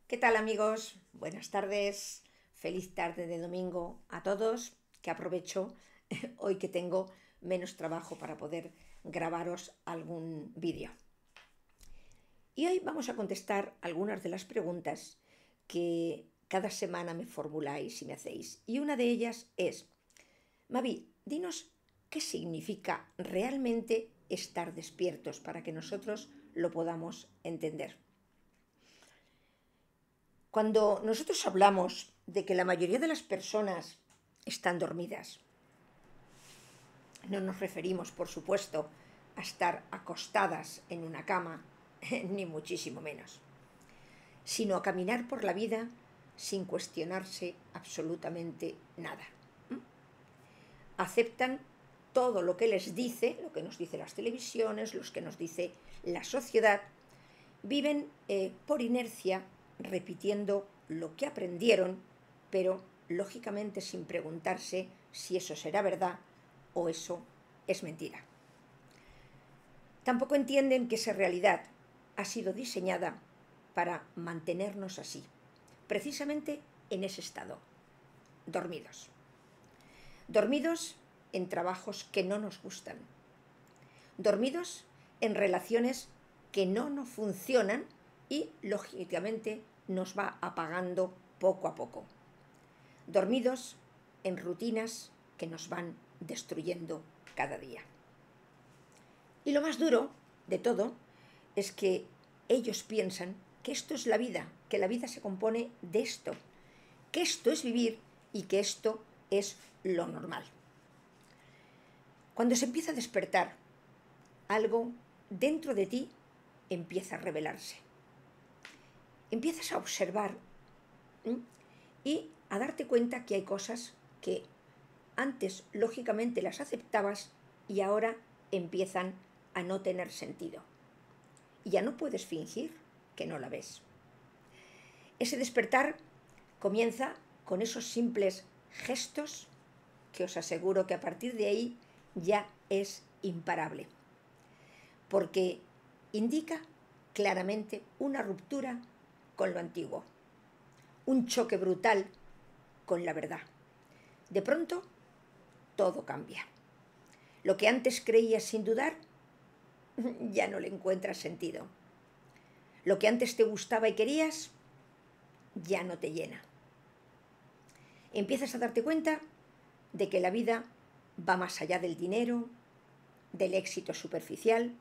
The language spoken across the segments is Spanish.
¿Qué tal, amigos? Buenas tardes, feliz tarde de domingo a todos, que aprovecho hoy que tengo menos trabajo para poder grabaros algún vídeo. Y hoy vamos a contestar algunas de las preguntas que cada semana me formuláis y me hacéis. Y una de ellas es: Mavi, dinos qué significa realmente estar despiertos para que nosotros lo podamos entender. Cuando nosotros hablamos de que la mayoría de las personas están dormidas, no nos referimos, por supuesto, a estar acostadas en una cama, ni muchísimo menos, sino a caminar por la vida sin cuestionarse absolutamente nada. Aceptan todo lo que les dice, lo que nos dice las televisiones, lo que nos dice la sociedad, viven por inercia repitiendo lo que aprendieron, pero lógicamente sin preguntarse si eso será verdad o eso es mentira. Tampoco entienden que esa realidad ha sido diseñada para mantenernos así, precisamente en ese estado, dormidos. Dormidos en trabajos que no nos gustan, dormidos en relaciones que no nos funcionan y lógicamente nos va apagando poco a poco. Dormidos en rutinas que nos van destruyendo cada día. Y lo más duro de todo es que ellos piensan que esto es la vida, que la vida se compone de esto, que esto es vivir y que esto es lo normal. Cuando se empieza a despertar, algo dentro de ti empieza a revelarse. Empiezas a observar y a darte cuenta que hay cosas que antes lógicamente las aceptabas y ahora empiezan a no tener sentido. Y ya no puedes fingir que no la ves. Ese despertar comienza con esos simples gestos que os aseguro que a partir de ahí ya es imparable, porque indica claramente una ruptura con lo antiguo, un choque brutal con la verdad. De pronto, todo cambia. Lo que antes creías sin dudar, ya no le encuentras sentido. Lo que antes te gustaba y querías, ya no te llena. Empiezas a darte cuenta de que la vida va más allá del dinero, del éxito superficial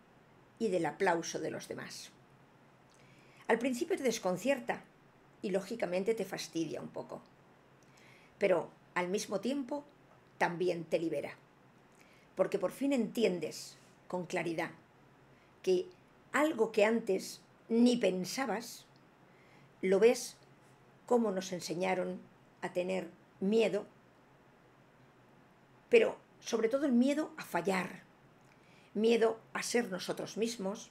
y del aplauso de los demás. Al principio te desconcierta y lógicamente te fastidia un poco, pero al mismo tiempo también te libera, porque por fin entiendes con claridad que algo que antes ni pensabas, lo ves como nos enseñaron a tener miedo, pero sobre todo el miedo a fallar, miedo a ser nosotros mismos,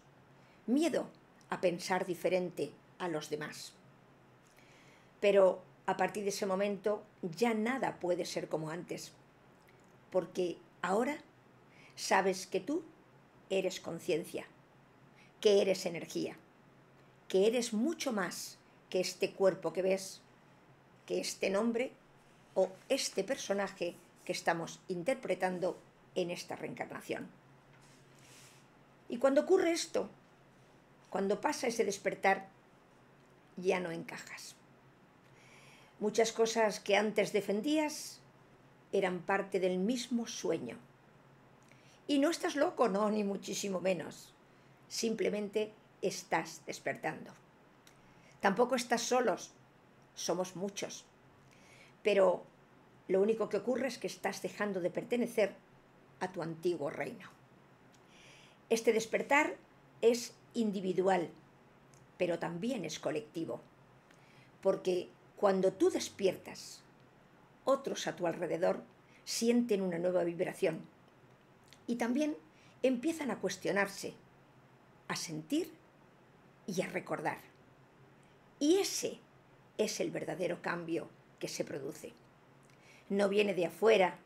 miedo a pensar diferente a los demás. Pero a partir de ese momento ya nada puede ser como antes, porque ahora sabes que tú eres conciencia, que eres energía, que eres mucho más que este cuerpo que ves, que este nombre o este personaje que estamos interpretando en esta reencarnación. Y cuando ocurre esto, cuando pasa ese despertar, ya no encajas. Muchas cosas que antes defendías eran parte del mismo sueño. Y no estás loco, no, ni muchísimo menos. Simplemente estás despertando. Tampoco estás solos, somos muchos. Pero lo único que ocurre es que estás dejando de pertenecer a tu antiguo reino. Este despertar es individual, pero también es colectivo, porque cuando tú despiertas, otros a tu alrededor sienten una nueva vibración y también empiezan a cuestionarse, a sentir y a recordar. Y ese es el verdadero cambio que se produce. No viene de afuera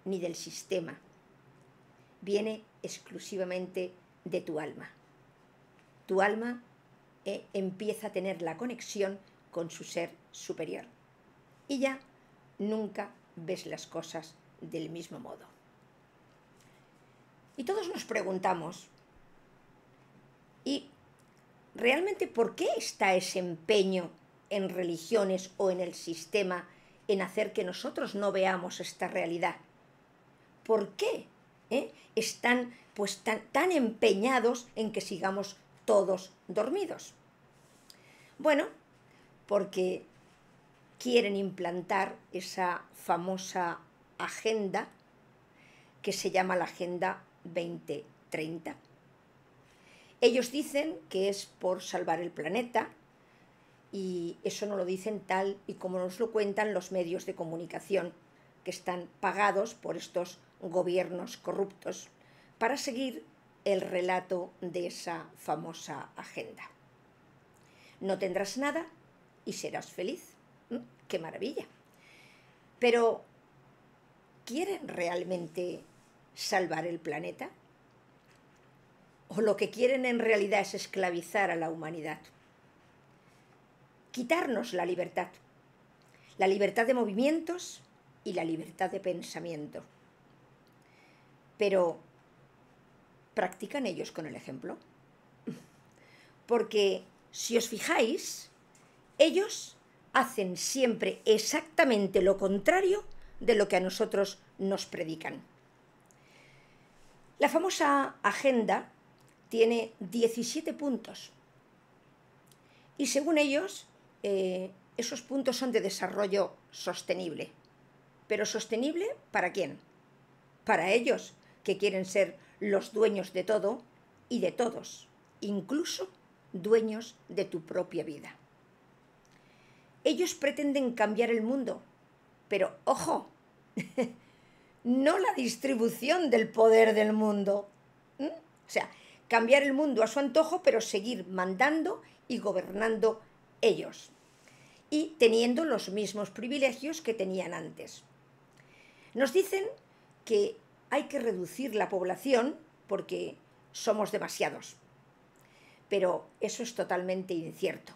ni del sistema, viene exclusivamente de tu alma. Tu alma empieza a tener la conexión con su ser superior. Y ya nunca ves las cosas del mismo modo. Y todos nos preguntamos, ¿y realmente por qué está ese empeño en religiones o en el sistema en hacer que nosotros no veamos esta realidad? ¿Por qué están pues tan empeñados en que sigamos todos dormidos? Bueno, porque quieren implantar esa famosa agenda que se llama la Agenda 2030. Ellos dicen que es por salvar el planeta, y eso no lo dicen tal y como nos lo cuentan los medios de comunicación, que están pagados por estos gobiernos corruptos para seguir el relato de esa famosa agenda. No tendrás nada y serás feliz. ¡Qué maravilla! Pero, ¿quieren realmente salvar el planeta? ¿O lo que quieren en realidad es esclavizar a la humanidad? Quitarnos la libertad de movimientos y la libertad de pensamiento. Pero, ¿practican ellos con el ejemplo? Porque, si os fijáis, ellos hacen siempre exactamente lo contrario de lo que a nosotros nos predican. La famosa agenda tiene 17 puntos y según ellos esos puntos son de desarrollo sostenible. ¿Pero sostenible para quién? Para ellos, que quieren ser los dueños de todo y de todos, incluso dueños de tu propia vida. Ellos pretenden cambiar el mundo, pero ¡ojo! No la distribución del poder del mundo. O sea, cambiar el mundo a su antojo, pero seguir mandando y gobernando ellos. Y teniendo los mismos privilegios que tenían antes. Nos dicen que hay que reducir la población porque somos demasiados. Pero eso es totalmente incierto.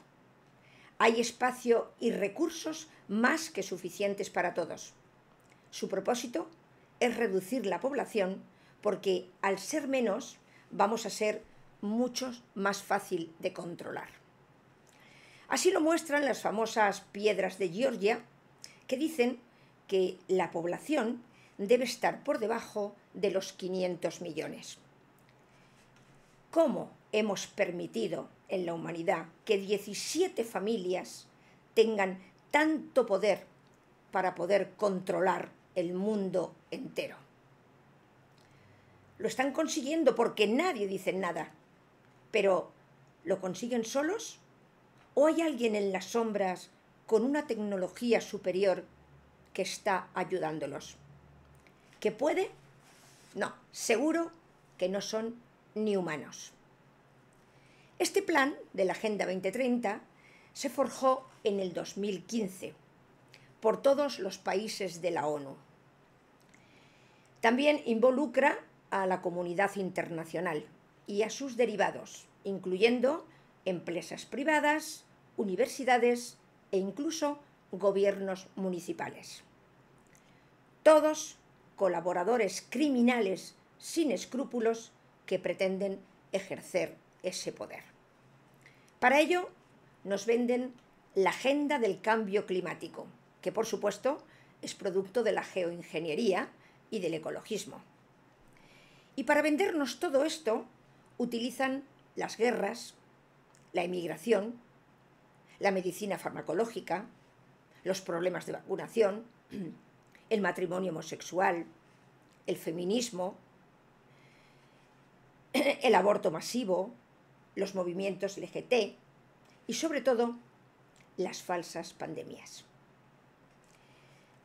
Hay espacio y recursos más que suficientes para todos. Su propósito es reducir la población porque al ser menos vamos a ser mucho más fácil de controlar. Así lo muestran las famosas piedras de Georgia, que dicen que la población debe estar por debajo de los 500 millones. ¿Cómo hemos permitido en la humanidad que 17 familias tengan tanto poder para poder controlar el mundo entero? Lo están consiguiendo porque nadie dice nada, pero ¿lo consiguen solos? ¿O hay alguien en las sombras con una tecnología superior que está ayudándolos? ¿Que puede? No, seguro que no son ni humanos. Este plan de la Agenda 2030 se forjó en el 2015 por todos los países de la ONU. También involucra a la comunidad internacional y a sus derivados, incluyendo empresas privadas, universidades e incluso gobiernos municipales. Todos colaboradores criminales sin escrúpulos que pretenden ejercer ese poder. Para ello, nos venden la agenda del cambio climático, que por supuesto es producto de la geoingeniería y del ecologismo. Y para vendernos todo esto, utilizan las guerras, la emigración, la medicina farmacológica, los problemas de vacunación, el matrimonio homosexual, el feminismo, el aborto masivo, los movimientos LGT y, sobre todo, las falsas pandemias.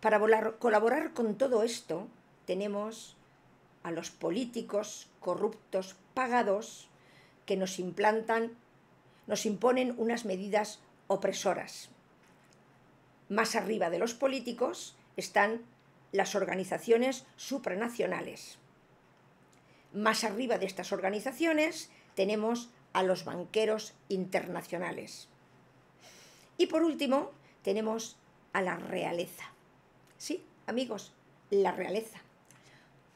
Para colaborar con todo esto, tenemos a los políticos corruptos pagados que nos imponen unas medidas opresoras. Más arriba de los políticos están las organizaciones supranacionales. Más arriba de estas organizaciones tenemos a los banqueros internacionales. Y por último, tenemos a la realeza. Sí, amigos, la realeza.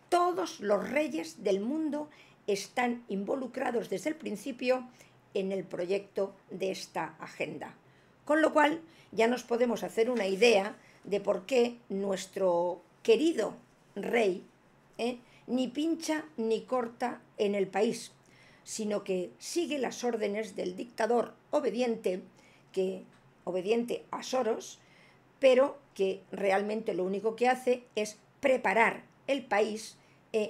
Todos los reyes del mundo están involucrados desde el principio en el proyecto de esta agenda. Con lo cual, ya nos podemos hacer una idea de por qué nuestro querido rey ni pincha ni corta en el país, sino que sigue las órdenes del dictador obediente a Soros, pero que realmente lo único que hace es preparar el país,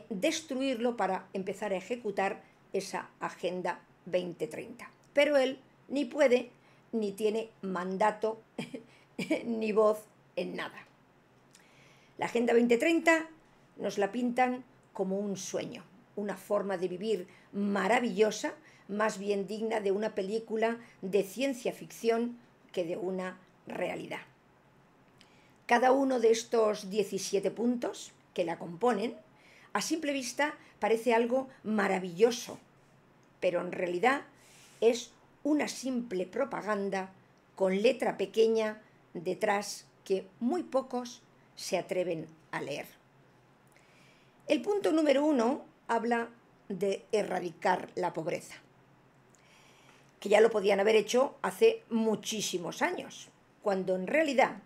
destruirlo para empezar a ejecutar esa Agenda 2030. Pero él ni puede, ni tiene mandato, ni voz en nada. La Agenda 2030 nos la pintan como un sueño, una forma de vivir maravillosa, más bien digna de una película de ciencia ficción que de una realidad. Cada uno de estos 17 puntos que la componen, a simple vista parece algo maravilloso, pero en realidad es una simple propaganda con letra pequeña detrás que muy pocos se atreven a leer. El punto número 1 habla de erradicar la pobreza, que ya lo podían haber hecho hace muchísimos años, cuando en realidad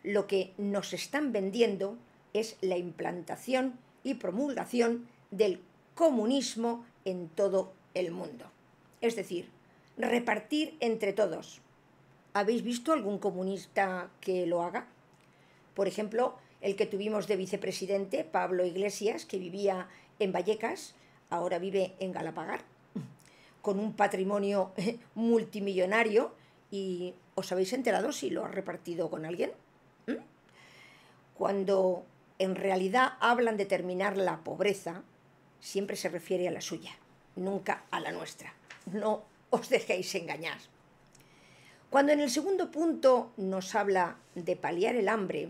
lo que nos están vendiendo es la implantación y promulgación del comunismo en todo el mundo. Es decir, repartir entre todos. ¿Habéis visto algún comunista que lo haga? Por ejemplo, el que tuvimos de vicepresidente, Pablo Iglesias, que vivía en Vallecas, ahora vive en Galapagar, con un patrimonio multimillonario. ¿Y os habéis enterado si lo ha repartido con alguien? Cuando en realidad hablan de terminar la pobreza, siempre se refiere a la suya, nunca a la nuestra. No os dejéis engañar. Cuando en el segundo punto nos habla de paliar el hambre,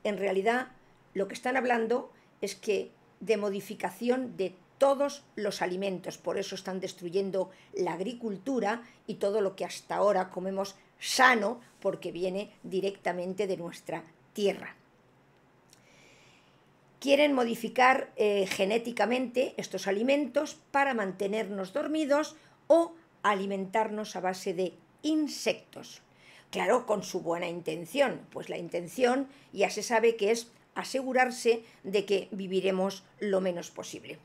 en realidad lo que están hablando es que de modificación de todos los alimentos. Por eso están destruyendo la agricultura y todo lo que hasta ahora comemos sano, porque viene directamente de nuestra tierra. Quieren modificar genéticamente estos alimentos para mantenernos dormidos o alimentarnos a base de insectos. Claro, con su buena intención, pues la intención ya se sabe que es asegurarse de que viviremos lo menos posible.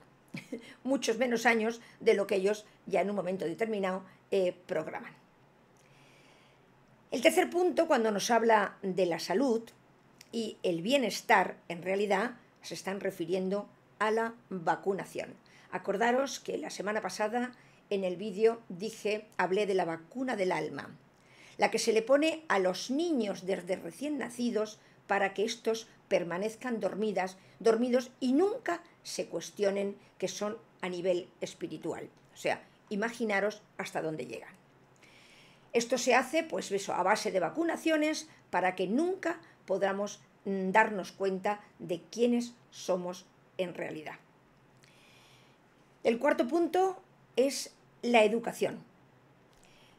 Muchos menos años de lo que ellos ya en un momento determinado programan. El tercer punto, cuando nos habla de la salud y el bienestar, en realidad se están refiriendo a la vacunación. Acordaros que la semana pasada en el vídeo hablé de la vacuna del alma, la que se le pone a los niños desde recién nacidos para que estos permanezcan dormidos y nunca se cuestionen que son a nivel espiritual. O sea, imaginaros hasta dónde llegan. Esto se hace, pues eso, a base de vacunaciones para que nunca podamos darnos cuenta de quiénes somos en realidad. El cuarto punto es la educación.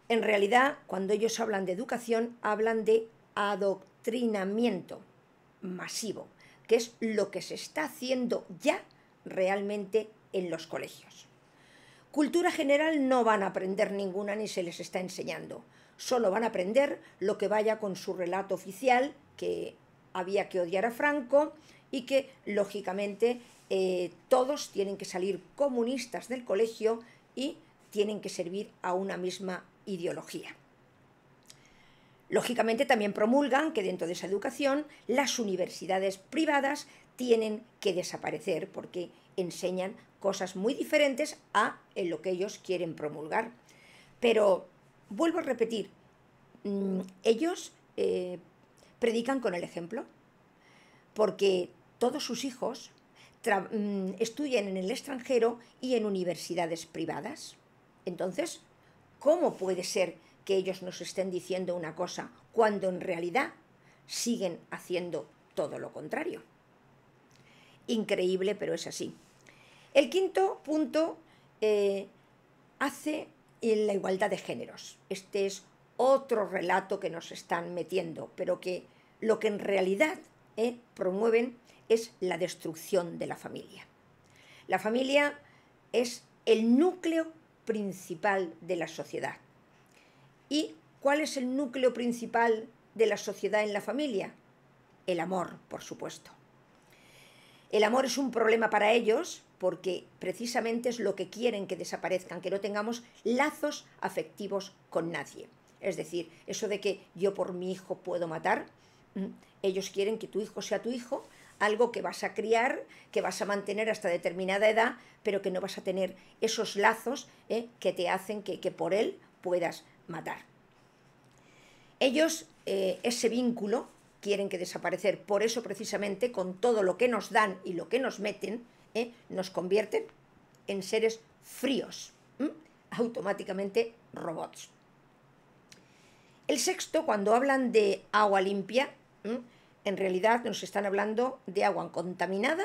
En realidad, cuando ellos hablan de educación, hablan de adoctrinamiento masivo, que es lo que se está haciendo ya realmente en los colegios. Cultura general no van a aprender ninguna ni se les está enseñando. Solo van a aprender lo que vaya con su relato oficial, que había que odiar a Franco y que, lógicamente, todos tienen que salir comunistas del colegio y tienen que servir a una misma ideología. Lógicamente también promulgan que dentro de esa educación las universidades privadas tienen que desaparecer porque enseñan cosas muy diferentes a lo que ellos quieren promulgar. Pero vuelvo a repetir, ellos predican con el ejemplo, porque todos sus hijos estudian en el extranjero y en universidades privadas. Entonces, ¿cómo puede ser que ellos nos estén diciendo una cosa cuando en realidad siguen haciendo todo lo contrario? Increíble, pero es así. El quinto punto hace la igualdad de géneros. Este es otro relato que nos están metiendo, pero que lo que en realidad promueven es la destrucción de la familia. La familia es el núcleo principal de la sociedad. ¿Y cuál es el núcleo principal de la sociedad en la familia? El amor, por supuesto. El amor es un problema para ellos porque precisamente es lo que quieren que desaparezcan, que no tengamos lazos afectivos con nadie. Es decir, eso de que yo por mi hijo puedo matar, ellos quieren que tu hijo sea tu hijo, algo que vas a criar, que vas a mantener hasta determinada edad, pero que no vas a tener esos lazos que te hacen que por él puedas matar. Ellos ese vínculo quieren que desaparecer, por eso precisamente con todo lo que nos dan y lo que nos meten, nos convierten en seres fríos, automáticamente robots. El sexto, cuando hablan de agua limpia, en realidad nos están hablando de agua contaminada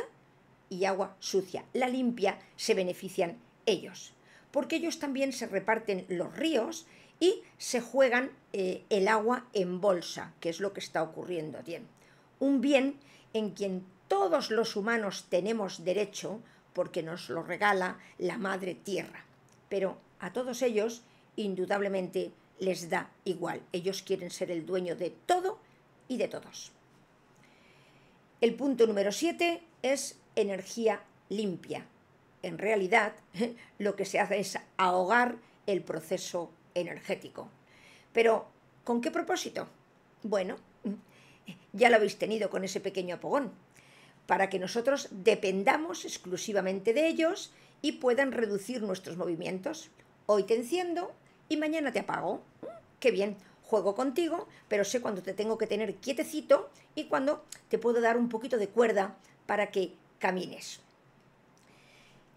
y agua sucia. La limpia se benefician ellos, porque ellos también se reparten los ríos y se juegan el agua en bolsa, que es lo que está ocurriendo bien. Un bien en quien todos los humanos tenemos derecho porque nos lo regala la madre tierra. Pero a todos ellos, indudablemente, les da igual. Ellos quieren ser el dueño de todo y de todos. El punto número 7 es energía limpia. En realidad, lo que se hace es ahogar el proceso energético. Pero, ¿con qué propósito? Bueno, ya lo habéis tenido con ese pequeño apagón, para que nosotros dependamos exclusivamente de ellos y puedan reducir nuestros movimientos. Hoy te enciendo y mañana te apago. Qué bien, juego contigo, pero sé cuándo te tengo que tener quietecito y cuándo te puedo dar un poquito de cuerda para que camines.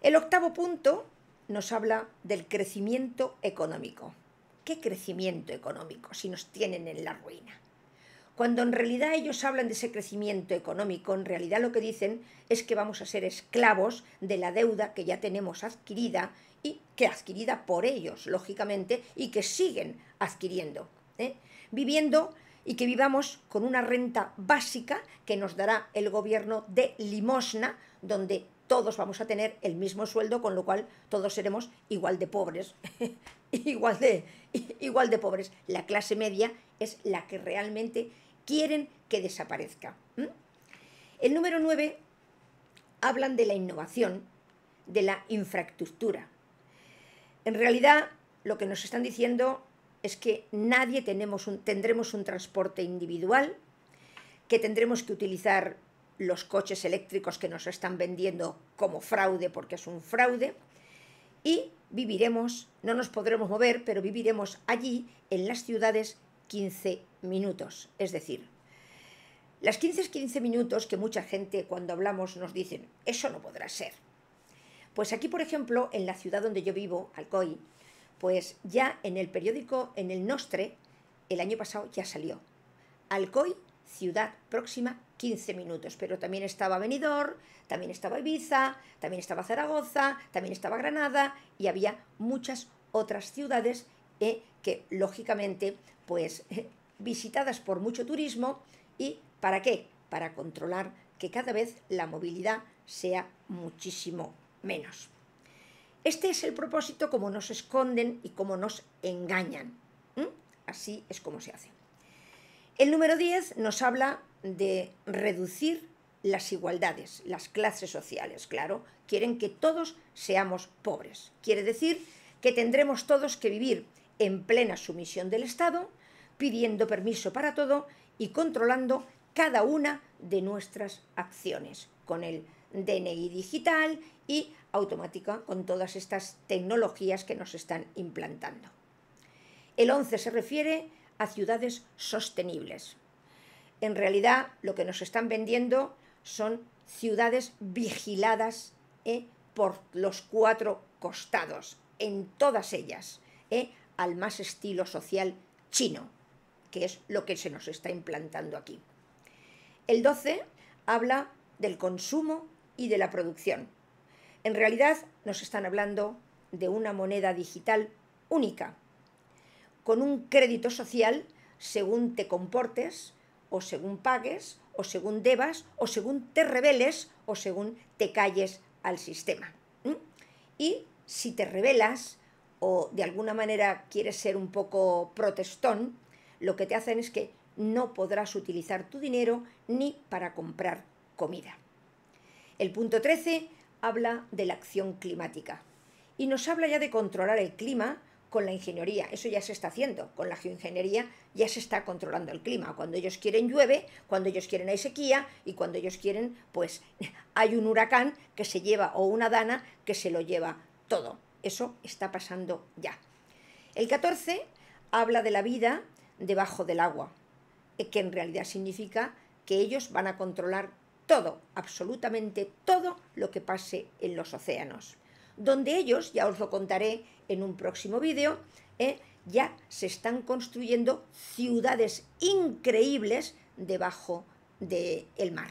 El octavo punto nos habla del crecimiento económico. ¿Qué crecimiento económico si nos tienen en la ruina? Cuando en realidad ellos hablan de ese crecimiento económico, en realidad lo que dicen es que vamos a ser esclavos de la deuda que ya tenemos adquirida y que adquirida por ellos, lógicamente, y que siguen adquiriendo, viviendo y que vivamos con una renta básica que nos dará el gobierno de limosna, donde todos vamos a tener el mismo sueldo, con lo cual todos seremos igual de pobres, igual de pobres. La clase media es la que realmente quieren que desaparezca. El número 9 hablan de la innovación, de la infraestructura. En realidad, lo que nos están diciendo es que nadie tendremos un transporte individual, que tendremos que utilizar los coches eléctricos que nos están vendiendo como fraude, porque es un fraude, y viviremos, no nos podremos mover, pero viviremos allí en las ciudades 15 minutos. Es decir, las 15 minutos que mucha gente cuando hablamos nos dicen, eso no podrá ser. Pues aquí, por ejemplo, en la ciudad donde yo vivo, Alcoy, pues ya en el periódico, en el Nostre, el año pasado ya salió. Alcoy, ciudad próxima, 15 minutos, pero también estaba Benidorm, también estaba Ibiza, también estaba Zaragoza, también estaba Granada y había muchas otras ciudades que lógicamente pues visitadas por mucho turismo. ¿Y para qué? Para controlar que cada vez la movilidad sea muchísimo menos. Este es el propósito, como nos esconden y como nos engañan. Así es como se hace. El número 10 nos habla de reducir las igualdades, las clases sociales, claro. Quieren que todos seamos pobres. Quiere decir que tendremos todos que vivir en plena sumisión del Estado, pidiendo permiso para todo y controlando cada una de nuestras acciones, con el DNI digital y automática, con todas estas tecnologías que nos están implantando. El 11 se refiere a ciudades sostenibles. En realidad, lo que nos están vendiendo son ciudades vigiladas por los 4 costados, en todas ellas, al más estilo social chino, que es lo que se nos está implantando aquí. El 12 habla del consumo y de la producción. En realidad nos están hablando de una moneda digital, única, con un crédito social según te comportes, o según pagues, o según debas, o según te rebeles, o según te calles al sistema. Y si te rebelas, o de alguna manera quieres ser un poco protestón, lo que te hacen es que no podrás utilizar tu dinero ni para comprar comida. El punto 13 habla de la acción climática y nos habla ya de controlar el clima con la ingeniería. Eso ya se está haciendo, con la geoingeniería ya se está controlando el clima. Cuando ellos quieren llueve, cuando ellos quieren hay sequía y cuando ellos quieren pues hay un huracán que se lleva o una dana que se lo lleva todo. Eso está pasando ya. El 14 habla de la vida debajo del agua, que en realidad significa que ellos van a controlar todo, absolutamente todo lo que pase en los océanos, donde ellos, ya os lo contaré en un próximo vídeo, ya se están construyendo ciudades increíbles debajo del mar.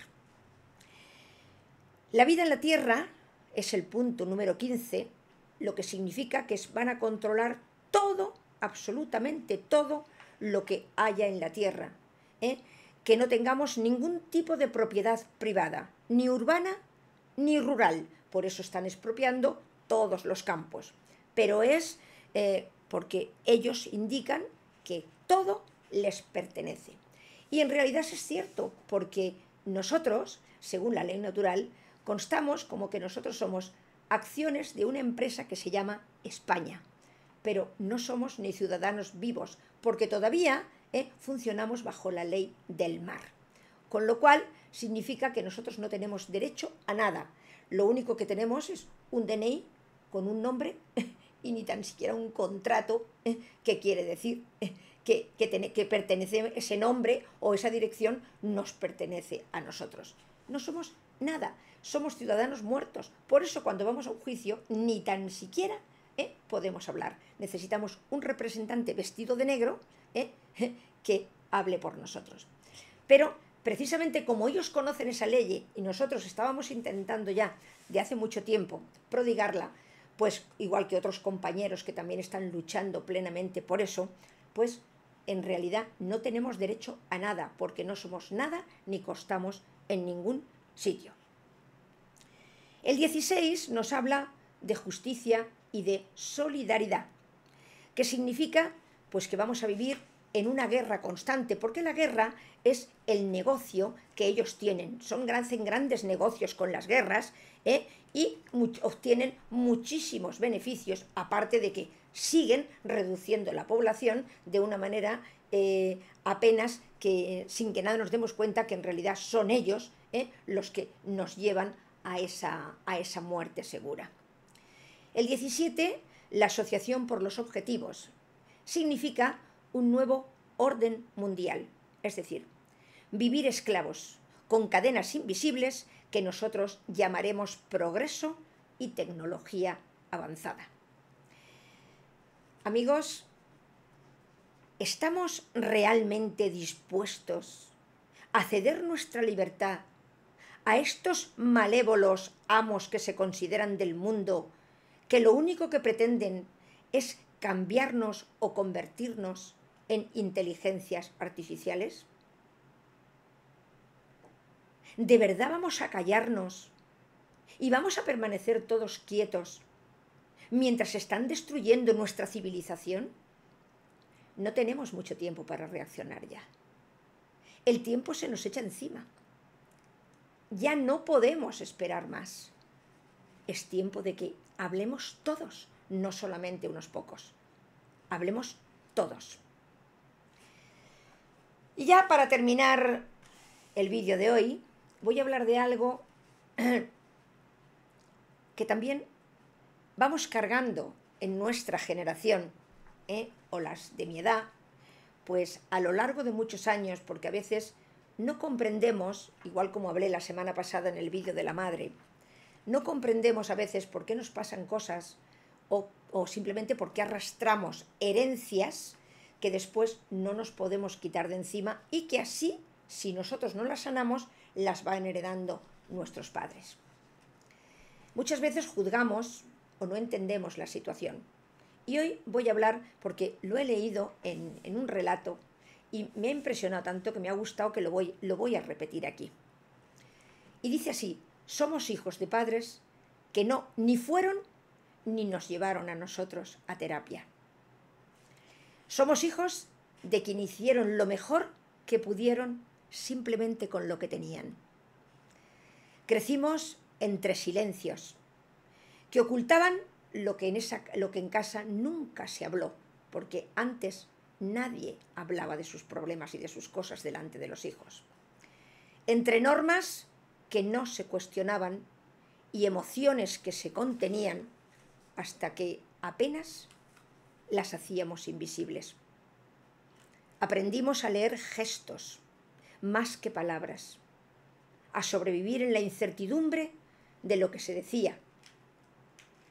La vida en la Tierra es el punto número 15, lo que significa que van a controlar todo, absolutamente todo lo que haya en la Tierra, que no tengamos ningún tipo de propiedad privada, ni urbana ni rural. Por eso están expropiando todos los campos. Pero es porque ellos indican que todo les pertenece. Y en realidad es cierto, porque nosotros, según la ley natural, constamos como que nosotros somos acciones de una empresa que se llama España, pero no somos ni ciudadanos vivos, porque todavía funcionamos bajo la ley del mar. Con lo cual significa que nosotros no tenemos derecho a nada. Lo único que tenemos es un DNI con un nombre y ni tan siquiera un contrato que quiere decir que pertenece ese nombre o esa dirección nos pertenece a nosotros. No somos nada, somos ciudadanos muertos. Por eso cuando vamos a un juicio ni tan siquiera podemos hablar. Necesitamos un representante vestido de negro que hable por nosotros. Pero precisamente como ellos conocen esa ley y nosotros estábamos intentando ya de hace mucho tiempo prodigarla, pues igual que otros compañeros que también están luchando plenamente por eso, pues en realidad no tenemos derecho a nada, porque no somos nada ni costamos en ningún sitio. El 16 nos habla de justicia y de solidaridad, que significa pues que vamos a vivir en una guerra constante, porque la guerra es el negocio que ellos tienen. Hacen grandes negocios con las guerras y obtienen muchísimos beneficios, aparte de que siguen reduciendo la población de una manera apenas que sin que nada nos demos cuenta que en realidad son ellos los que nos llevan a esa muerte segura. El 17, la Asociación por los Objetivos, significa un nuevo orden mundial, es decir, vivir esclavos, con cadenas invisibles que nosotros llamaremos progreso y tecnología avanzada. Amigos, ¿estamos realmente dispuestos a ceder nuestra libertad a estos malévolos amos que se consideran del mundo, que lo único que pretenden es cambiarnos o convertirnos en inteligencias artificiales? ¿De verdad vamos a callarnos y vamos a permanecer todos quietos mientras están destruyendo nuestra civilización? No tenemos mucho tiempo para reaccionar ya. El tiempo se nos echa encima. Ya no podemos esperar más. Es tiempo de que hablemos todos, no solamente unos pocos. Hablemos todos. Y ya para terminar el vídeo de hoy, voy a hablar de algo que también vamos cargando en nuestra generación, o las de mi edad, pues a lo largo de muchos años, porque a veces no comprendemos, igual como hablé la semana pasada en el vídeo de la madre, no comprendemos a veces por qué nos pasan cosas o simplemente por qué arrastramos herencias que después no nos podemos quitar de encima y que así, si nosotros no las sanamos, las van heredando nuestros padres. Muchas veces juzgamos o no entendemos la situación Y hoy voy a hablar, porque lo he leído en un relato y me ha impresionado tanto que me ha gustado que lo voy a repetir aquí. Y dice así: somos hijos de padres que no ni fueron ni nos llevaron a nosotros a terapia. Somos hijos de quien hicieron lo mejor que pudieron simplemente con lo que tenían. Crecimos entre silencios que ocultaban lo que en casa nunca se habló, porque antes nadie hablaba de sus problemas y de sus cosas delante de los hijos. Entre normas que no se cuestionaban y emociones que se contenían hasta que apenas las hacíamos invisibles. Aprendimos a leer gestos más que palabras, a sobrevivir en la incertidumbre de lo que se decía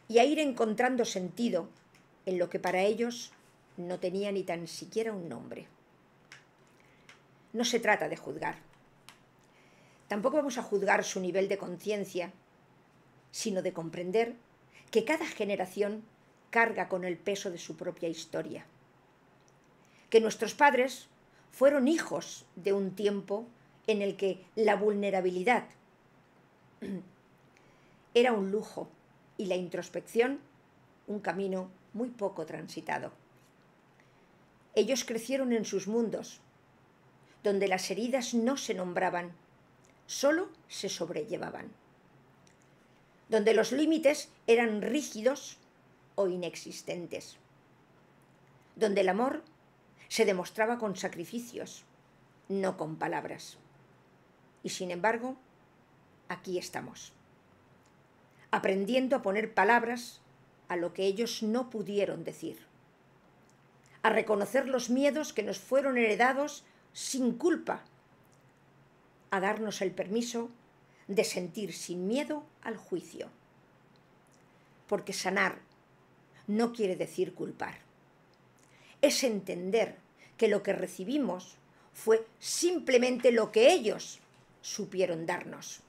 y a ir encontrando sentido en lo que para ellos no tenía ni tan siquiera un nombre. No se trata de juzgar. Tampoco vamos a juzgar su nivel de conciencia, sino de comprender que cada generación carga con el peso de su propia historia. Que nuestros padres fueron hijos de un tiempo en el que la vulnerabilidad era un lujo y la introspección un camino muy poco transitado. Ellos crecieron en sus mundos, donde las heridas no se nombraban, solo se sobrellevaban, donde los límites eran rígidos o inexistentes, donde el amor se demostraba con sacrificios, no con palabras. Y sin embargo, aquí estamos, aprendiendo a poner palabras a lo que ellos no pudieron decir, a reconocer los miedos que nos fueron heredados sin culpa, a darnos el permiso de sentir sin miedo al juicio. Porque sanar no quiere decir culpar. Es entender que lo que recibimos fue simplemente lo que ellos supieron darnos.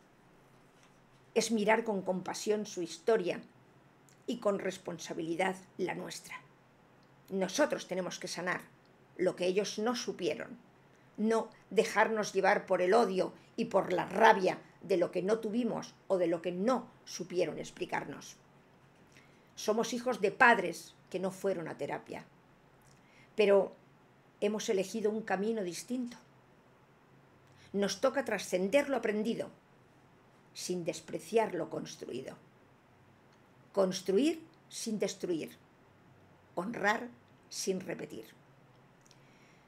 Es mirar con compasión su historia y con responsabilidad la nuestra. Nosotros tenemos que sanar lo que ellos no supieron, no dejarnos llevar por el odio y por la rabia de lo que no tuvimos o de lo que no supieron explicarnos. Somos hijos de padres que no fueron a terapia, pero hemos elegido un camino distinto. Nos toca trascender lo aprendido, sin despreciar lo construido. Construir sin destruir. Honrar sin repetir.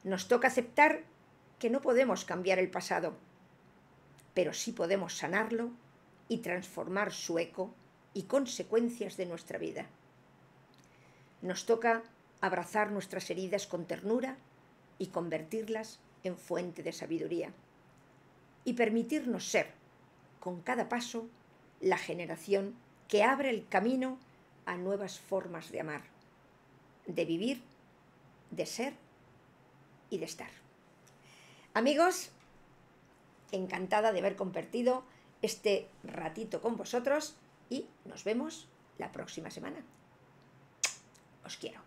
Nos toca aceptar que no podemos cambiar el pasado, pero sí podemos sanarlo y transformar su eco y consecuencias de nuestra vida. Nos toca abrazar nuestras heridas con ternura y convertirlas en fuente de sabiduría. Y permitirnos ser, con cada paso, la generación que abre el camino a nuevas formas de amar, de vivir, de ser y de estar. Amigos, encantada de haber compartido este ratito con vosotros y nos vemos la próxima semana. Os quiero.